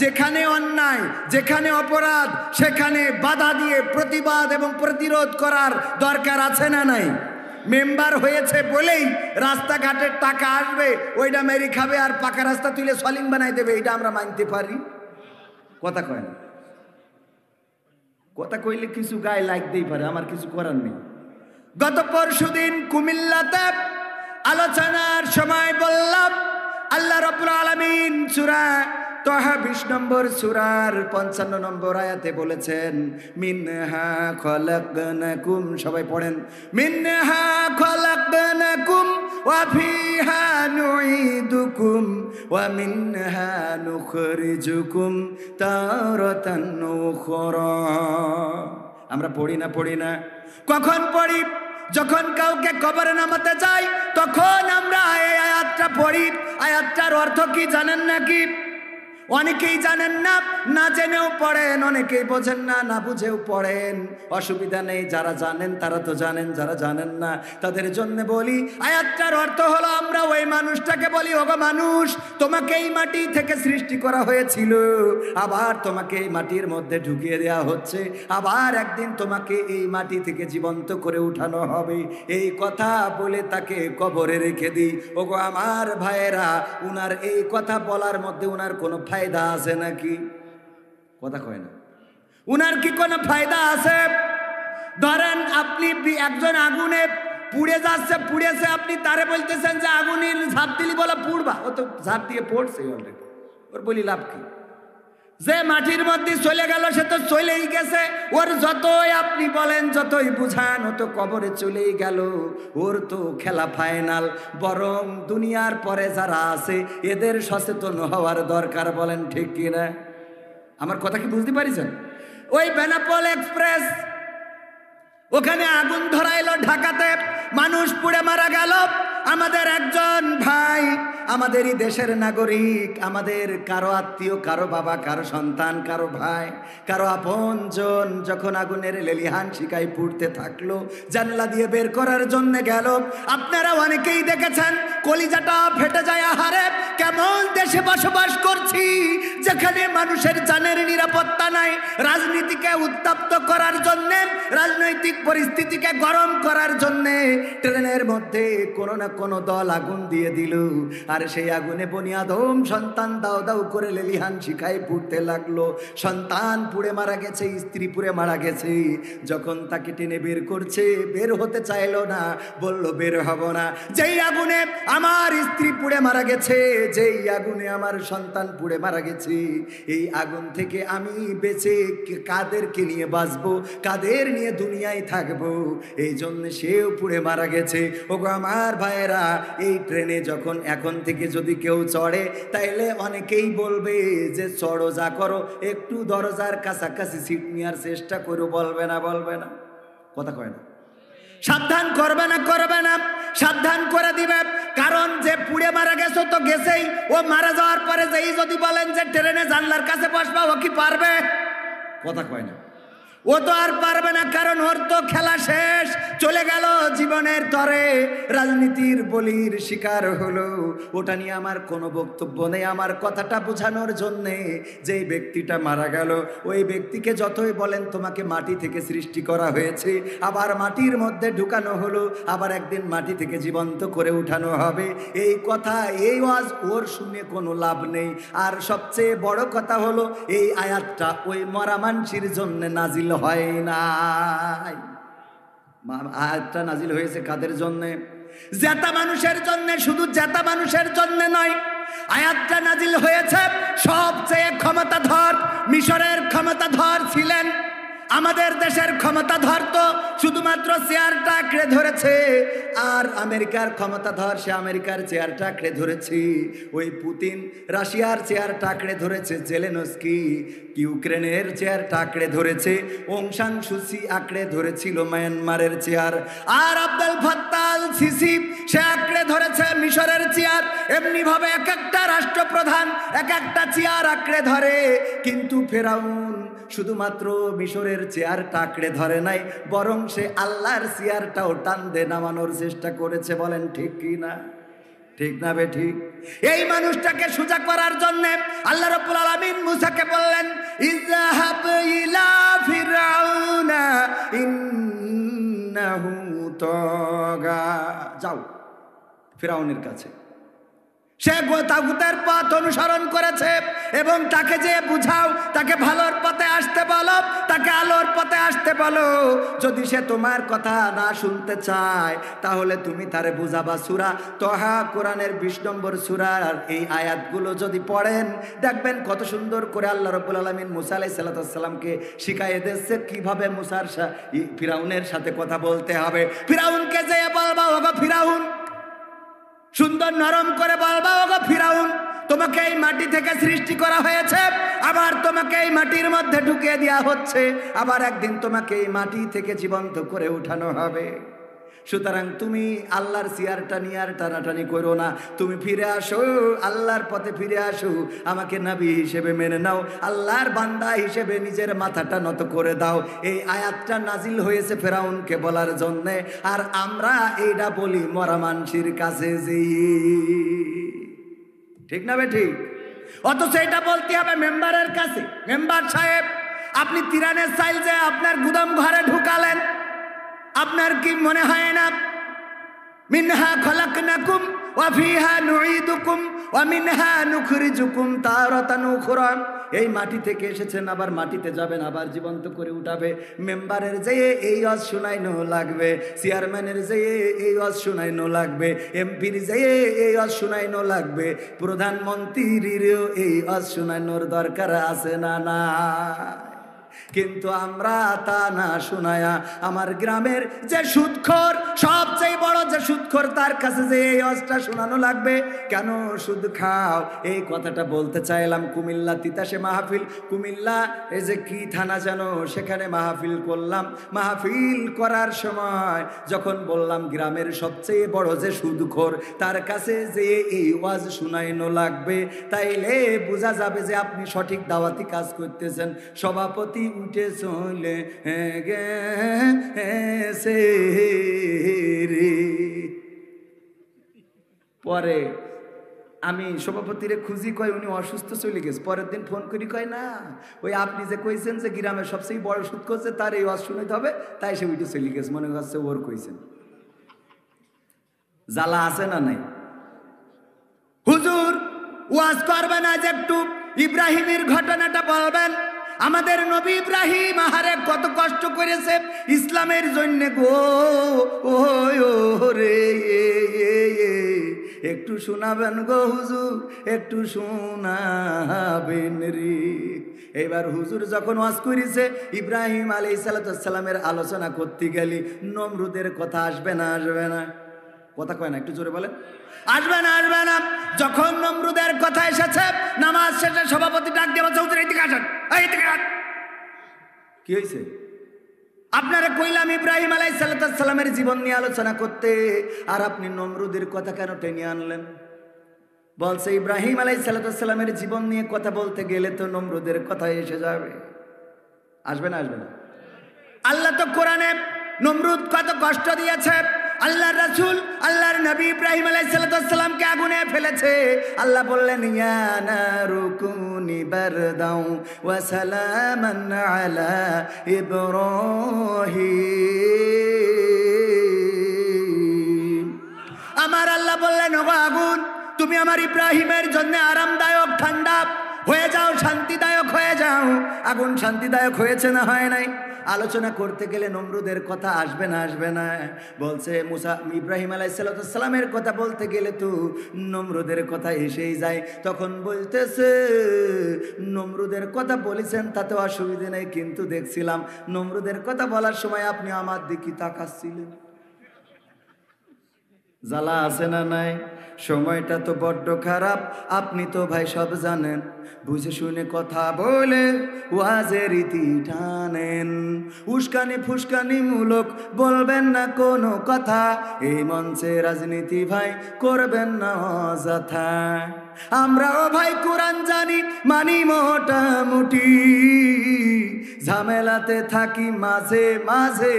যেখানে অন্যায়, যেখানে অপরাধ, সেখানে বাধা দিয়ে প্রতিবাদ এবং প্রতিরোধ করার দরকার আছে না নাই? মেম্বার হয়েছে বলেই রাস্তাঘাটের টাকা আসবে, ওইটা মেরি খাবে আর পাকা রাস্তা তুলে সলিং বানাই দেবে, এটা আমরা মানতে পারি? কথা কয় না। কথা কইলে কিছু গায়ে লাগতেই পারে, আমার কিছু করার নেই। গত পরশুদিন কুমিল্লাতে আলোচনার সময় বললাম আল্লাহ রাব্বুল আলামিন সূরা তাহা 20 নম্বর সূরার 55 নম্বর আয়াতে বলেছেন মিনহা খলাকনাকুম, সবাই পড়েন, মিনহা খলাকনাকুম ওয়া ফিহা নুঈদুকুম ওয়া মিনহা নুখরিজুকুম তারাতান উখরা। আমরা পড়ি না? কখন পড়ি? যখন কাউকে কবরে নামাতে যাই তখন আমরা এই আয়াতটা পড়ি। আয়াতটার অর্থ কি জানেন নাকি? অনেকেই জানেন না, না জেনেও পড়েন, অনেকেই বোঝেন না, না বুঝেও পড়েন। অসুবিধা নেই, যারা জানেন তারা তো জানেন, যারা জানেন না তাদের জন্য বলি। আয়াতটার অর্থ হলো আমরা ওই মানুষটাকে বলি, ওগো মানুষ, তোমাকে এই মাটি থেকে সৃষ্টি করা হয়েছিল, আবার তোমাকে এই মাটির মধ্যে ঢুকিয়ে দেওয়া হচ্ছে, আবার একদিন তোমাকে এই মাটি থেকে জীবন্ত করে উঠানো হবে। এই কথা বলে তাকে কবরে রেখে দিই। ওগো আমার ভাইয়েরা, উনার এই কথা বলার মধ্যে উনার কোনো ফায়দা আছে নাকি? কথা কয় না। উনার কি কোনো ফায়দা আছে? ধরেন আপনি একজন আগুনে পুড়ে যাচ্ছে, পুড়েছে, আপনি তারে বলতেছেন যে আগুনের ঝাঁপ দিলি বলে পুড়বা, ও তো ঝাঁপ দিয়ে পড়ছে অলরেডি, ওর বলি লাভ কি? যে মাটির মধ্যে চলে গেল সে তো চলেই গেছে, ওর যতই আপনি বলেন, যতই বুঝান, ও তো কবরে চলেই গেল, ওর তো খেলা ফাইনাল। বরং দুনিয়ার পরে যারা আছে এদের সচেতন হওয়ার দরকার, বলেন ঠিক কিনা? আমার কথা কি বুঝতে পারিছেন? ওই বেনাপোল এক্সপ্রেস, ওখানে আগুন ধরাইলো ঢাকাতে, মানুষ পুড়ে মারা গেল। আমাদের একজন ভাই, আমাদেরই দেশের নাগরিক, আমাদের কারো আত্মীয়, কারো বাবা, কারো সন্তান, কারো ভাই, কারো আপনজন যখন আগুনের লেলিহান শিকায় পুড়তে থাকলো, জানলা দিয়ে বের করার জন্য গেল। আপনারা অনেকেই দেখেছেন, কলিজাটা ফেটে যায়। আহারে, কেমন দেশে বসবাস করছি যেখানে মানুষের জানের নিরাপত্তা নাই। রাজনীতিকে উত্তপ্ত করার জন্যে, রাজনৈতিক পরিস্থিতিকে গরম করার জন্যে ট্রেনের মধ্যে কোনো না কোনো দল আগুন দিয়ে দিল, আর সেই আগুনে বনি আদম সন্তান দাও দাও করে লেলিহান শিখায় পুড়তে লাগলো। সন্তান পুড়ে মারা গেছে, স্ত্রী পুড়ে মারা গেছে। যখন তাকে টেনে বের করছে, বের হতে চাইলো না, বলল বের হব না। যেই আগুনে আমার স্ত্রী পুড়ে মারা গেছে, যেই আগুনে আমার সন্তান পুড়ে মারা গেছে, এই আগুন থেকে আমি বেঁচে কাদেরকে নিয়ে বাঁচবো, কাদের নিয়ে দুনিয়ায় থাকবো? এই জন্য সেও পুড়ে মারা গেছে। ওগো আমার ভাইয়েরা, এই ট্রেনে যখন এখন থেকে যদি কেউ চড়ে, তাইলে অনেকেই বলবে যে চড়ো যা করো, একটু দরজার কাছাকাছি সিট নেওয়ার চেষ্টা করো, বলবে না? বলবে না? কথা কয় না। সাবধান করবে না? করবে না? সাবধান করে দিবে। কারণ যে পুড়ে মারা গেছো তো গেছেই, ও মারা যাওয়ার পরে যেই যদি বলেন যে ট্রেনে জানলার কাছে বসবা, ও কি পারবে? কথা কয় না। ও তো আর পারবে না, কারণ ওর তো খেলা শেষ, চলে গেল জীবনের তরে, রাজনীতির বলির শিকার হলো। ওটা নিয়ে আমার কোনো বক্তব্য নেই। আমার কথাটা বোঝানোর জন্যে, যেই ব্যক্তিটা মারা গেল, ওই ব্যক্তিকে যতই বলেন তোমাকে মাটি থেকে সৃষ্টি করা হয়েছে, আবার মাটির মধ্যে ঢুকানো হলো, আবার একদিন মাটি থেকে জীবন্ত করে উঠানো হবে, এই কথা, এই ওয়াজ ওর শুনে কোনো লাভ নেই। আর সবচেয়ে বড় কথা হলো, এই আয়াতটা ওই মরা মানসির জন্য নাজিল হয় নাই। আয়াতটা নাজিল হয়েছে কাদের জন্য? জেতা মানুষের জন্য। শুধু জেতা মানুষের জন্য নয়, আয়াতটা নাজিল হয়েছে সবচেয়ে ক্ষমতাধর, মিশরের ক্ষমতাধর ছিলেন। আমাদের দেশের ক্ষমতাধর তো শুধুমাত্র চেয়ারটা আঁকড়ে ধরেছে, আর আমেরিকার ক্ষমতাধর সে আমেরিকার চেয়ারটা আঁকড়ে ধরেছে। ওই পুতিন রাশিয়ার চেয়ারটা আঁকড়ে ধরেছে, জেলেনস্কি ইউক্রেনের চেয়ারটা আঁকড়ে ধরেছে, অং সান সুচি আঁকড়ে ধরেছিল মায়ানমারের চেয়ার, আর আব্দুল ফাত্তাহ আল সিসি সে আঁকড়ে ধরেছে মিশরের চেয়ার। এমনি ভাবে এক একটা রাষ্ট্রপ্রধান এক একটা চেয়ার আঁকড়ে ধরে, কিন্তু ফেরাউন শুধুমাত্র মিশরের চেয়ারটা আঁকড়ে ধরে নাই, বরং সে আল্লাহর চেয়ারটাও টান দিয়ে নামানোর চেষ্টা করেছে। বলেন ঠিক কি না? ঠিক না বে ঠিক? এই মানুষটাকে সোজা করার জন্য আল্লাহ রাব্বুল আলামিন মুসাকে বললেন, ইযহাব ইলা ফিরআউনা ইন্নাহু তাগা। যাও ফিরআউনের কাছে, সে তাগুতের পথ অনুসরণ করেছে, এবং তাকে যে বুঝাও, তাকে ভালোর পথে আসতে বলো, তাকে আলোর পথে আসতে বলো। যদি সে তোমার কথা না শুনতে চায় তাহলে তুমি তারে বুঝাবা। সূরা তহা কোরআনের 20 নম্বর সূরার এই আয়াতগুলো যদি পড়েন দেখবেন কত সুন্দর করে আল্লাহ রাব্বুল আলামিন মুসা আলাইহিস সালামকে শিখাইয়ে দিয়েছে কিভাবে মুসার ফিরআউনের সাথে কথা বলতে হবে। ফিরআউনকে যে বলবা, ওগো ফিরআউন, সুন্দর নরম করে বলবা, ওগো ফিরআউন, তোমাকে এই মাটি থেকে সৃষ্টি করা হয়েছে, আবার তোমাকে এই মাটির মধ্যে ঢুকিয়ে দেওয়া হচ্ছে, আবার একদিন তোমাকে এই মাটি থেকে জীবন্ত করে উঠানো হবে। সুতরাং তুমি আল্লাহর চেয়ারটা নিয়ে আর টানাটানি করো না, তুমি ফিরে আসো, আল্লাহর পথে ফিরে আসো, আমাকে নবী হিসেবে মেনে নাও, আল্লাহর বান্দা হিসেবে নিজের মাথাটা নত করে দাও। এই আয়াতটা নাজিল হয়েছে ফেরাউনকে বলার জন্যে, আর আমরা এইটা বলি মরা মানসির কাছে যে, ঠিক না বে ঠিক? অথচ এটা বলতে হবে মেম্বারের কাছে। মেম্বার সাহেব, আপনি তিরানের চাইল যে আপনার গুদাম ঘরে ঢুকালেন, আপনার কি মনে হয় না মিনহা খলাকনাকুম ওয়া ফিহা নুঈদুকুম ওয়া মিনহা নুখরিজুকুম তারাতান উখরা? এই মাটি থেকে এসেছেন, আবার মাটিতে যাবেন, আবার জীবন্ত করে উঠাবে। মেম্বারের যেয়ে এই ওয়াজ শোনাইনো লাগবে, চেয়ারম্যানের যেয়ে এই ওয়াজ শোনাইনো লাগবে, এমপির যেয়ে এই ওয়াজ শোনাইনো লাগবে, প্রধানমন্ত্রীরও এই ওয়াজ শোনানোর দরকার আছে না? না। কিন্তু আমরা তা না শোনায়া আমার গ্রামের যে সুদখোর, সবচেয়ে বড় যে সুদখোর, তার কাছে যে এই ওয়াজটা শোনানো লাগবে। কেন সুদ খাও? এই কথাটা বলতে চাইলাম। কুমিল্লা তিতাসে মাহফিল, কুমিল্লা এই যে কি থানা যেন, সেখানে মাহফিল করলাম। মাহফিল করার সময় যখন বললাম গ্রামের সবচেয়ে বড় যে সুদখোর, তার কাছে যে এই ওয়াজ শোনাইনো লাগবে, তাইলে বোঝা যাবে যে আপনি সঠিক দাওয়াতি কাজ করতেছেন। সভাপতি উঠে চলে গেছে রে। পরে আমি সভাপতিরে খুঁজি, কয় উনি অসুস্থ চলে গেছে। পরের দিন ফোন করি, কয় না, ওই আপনি যে কইছেন যে গ্রামের সবচেয়ে বড় সুদ করছে, তার এই ওয়াজ শুনাইতে হবে, তাই সে উঠে চলে গেছে। মনে করছে ওর কইছেন। জ্বালা আছে না নাই? হুজুর ওয়াজ করবেন, আজ একটু ইব্রাহিমের ঘটনাটা বলবেন। আমাদের নবী ইব্রাহিম আহারে কত কষ্ট করেছে ইসলামের জন্য গো। ও রে, একটু শোনাবেন গো হুজুর, একটু শোনাবেন রে। এবার হুজুর যখন ওয়াজ করেছে, ইব্রাহিম আলাইহিস সালামের আলোচনা করতে গেলি নমরুদের কথা আসবে না? আসবে না? কথা কয় না, একটু জোরে বলেন। আসবে না? আসবে না? যখন নমরুদের কথা এসেছে, নামাজ শেষে সভাপতি ডাক দিয়ে বলছে, হুজুর এইদিকে আসেন, এইদিকে আসেন। কি হয়েছে? আপনারা কইলাম ইব্রাহিম আলাইহিস সালামের জীবন নিয়ে আলোচনা করতে, আর আপনি নমরুদের কথা কেন টেনে আনলেন? বলছে ইব্রাহিম আলাইহিস সালামের জীবন নিয়ে কথা বলতে গেলে তো নমরুদের কথা এসে যাবে। আসবে না? আসবে না? আল্লাহ তো কোরআনে নমরুদ কত কষ্ট দিয়েছে, আল্লাহর রাসূল আল্লাহর নবী ইব্রাহিম আলাইহিস সালামকে আগুনে ফেলেছে। আল্লাহ বললেন, ইয়া নারু কুনি বারদাও ওয়া সালামান আলা ইব্রাহিম। আমার আল্লাহ বললেন, ওগো আগুন, তুমি আমার ইব্রাহিমের জন্য আরামদায়ক ঠান্ডা হয়ে যাও, শান্তিদায়ক হয়ে যাও। আগুন শান্তিদায়ক হয়েছে না হয় নাই? আলোচনা করতে গেলে নমরুদের কথা আসবে না? আসবে না? বলছে মুসা ইব্রাহিম আলাইহিস সালামের কথা বলতে গেলে তো নমরুদের কথা এসেই যায়। তখন বলতেছে, নমরুদের কথা বলেছেন তাতে অসুবিধে নেই, কিন্তু দেখছিলাম নমরুদের কথা বলার সময় আপনি আমার দিকে তাকাচ্ছিলেন। জ্বালা আছে না নাই? সময়টা তো বড্ড খারাপ, আপনি তো ভাই সব জানেন। বুঝে শুনে কথা বলে ওয়াজের রীতি টানেন, উস্কানি ফুস্কানি মূলক বলবেন না কোনো কথা। এই মঞ্চে রাজনীতি ভাই করবেন না অযথা। আমরাও ভাই কোরআন জানি, মানি মোটামুটি, ঝামেলাতে থাকি মাঝে মাঝে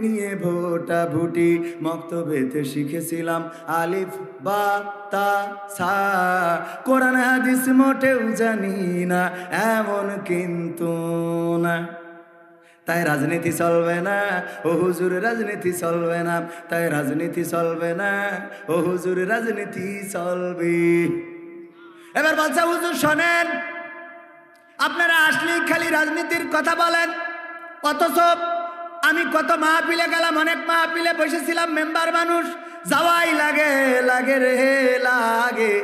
নিয়ে ভোটা ভুটি মক্তবেতে শিখেছিলাম আলিফ বা তা সা কোরআন হাদিস মোটেও জানি না এমন কিন্তু না তাই রাজনীতি চলবে না ও হুজুর রাজনীতি চলবে না তাই রাজনীতি চলবে না ও হুজুর রাজনীতি চলবে এবার বলছে হুজুর শোনেন আপনারা আসলেই খালি রাজনীতির কথা বলেন অথচ আমি কত মাহফিলে গেলাম অনেক মাহফিলে বসেছিলাম মেম্বার মানুষ যাওয়াই লাগে লাগে রে লাগে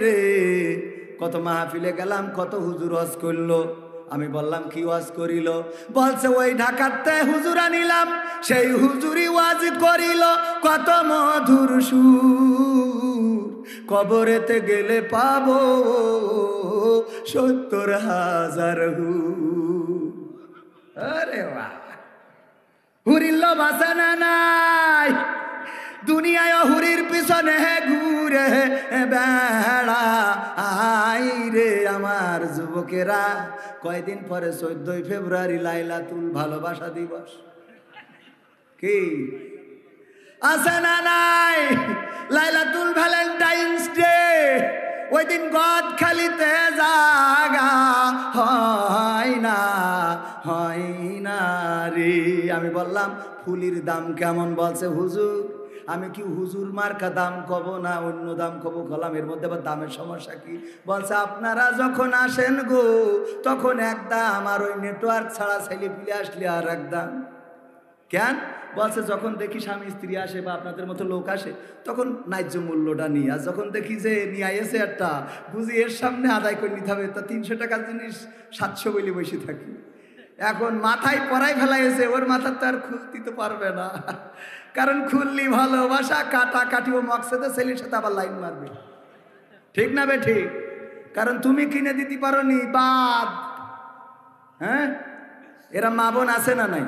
রে কত মাহফিলে গেলাম কত হুজুর ওয়াজ করলো আমি বললাম কি ওয়াজ করিল বলছে ওই ঢাকাতে হুজুর আনিলাম সেই হুজুরি ওয়াজ করিল কত মধুর সুর কবরেতে গেলে পাবো ৭০,০০০ হুর আরে বাহ হুরির লোভ আছে না নাই দুনিয়ায় হুরির পিছনে ঘুরে বেড়া আই রে আমার যুবকেরা কয়দিন পরে ১৪ই ফেব্রুয়ারি লাইলাতুল ভালোবাসা দিবস কি আছে না নাই লাইলাতুল ভ্যালেন্টাইন্স ডে ওই দিন গদখালিতে জাগা হয় না রে আমি বললাম ফুলির দাম কেমন বলছে হুজুর আমি কি হুজুর মার্কা দাম কব না অন্য দাম কব কলাম এর মধ্যে আবার দামের সমস্যা কি বলছে আপনারা যখন আসেন গো তখন এক দাম আর ওই নেটওয়ার্ক ছাড়া ছেলে পিলে আসলে আর এক দাম কেন বলছে যখন দেখি স্বামী স্ত্রী আসে বা আপনাদের মতো লোক আসে তখন ন্যায্য মূল্যটা নিই আর যখন দেখি যে নিয়ে এসে একটা বুঝি এর সামনে আদায় করে নিতে হবে তা ৩০০ টাকার জিনিস ৭০০ বলে বসে থাকি এখন মাথায় পড়াই ফেলাইছে ওর মাথার তো আর খুলতে তো পারবে না কারণ খুললি ভালোবাসা কাটা কাটিও মকসদে ছেলের সাথে আবার লাইন মারবে ঠিক না বে ঠিক কারণ তুমি কিনে দিতে পারো নি বাদ হ্যাঁ এরা মা বোন আছে না নাই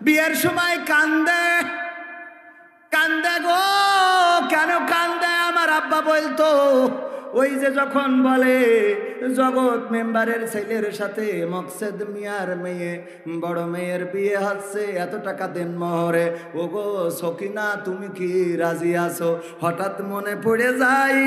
বিয়ের সময় কান্দে কান্দে গো কেন কান্দে আমার আব্বা বলতো ওই যে যখন বলে জগৎ মেম্বারের ছেলের সাথে মকসেদ মিয়ার মেয়ে বড় মেয়ের বিয়ে হচ্ছে এত টাকা দেন মহরে ও গো সকিনা তুমি কি রাজি আছো হঠাৎ মনে পড়ে যায়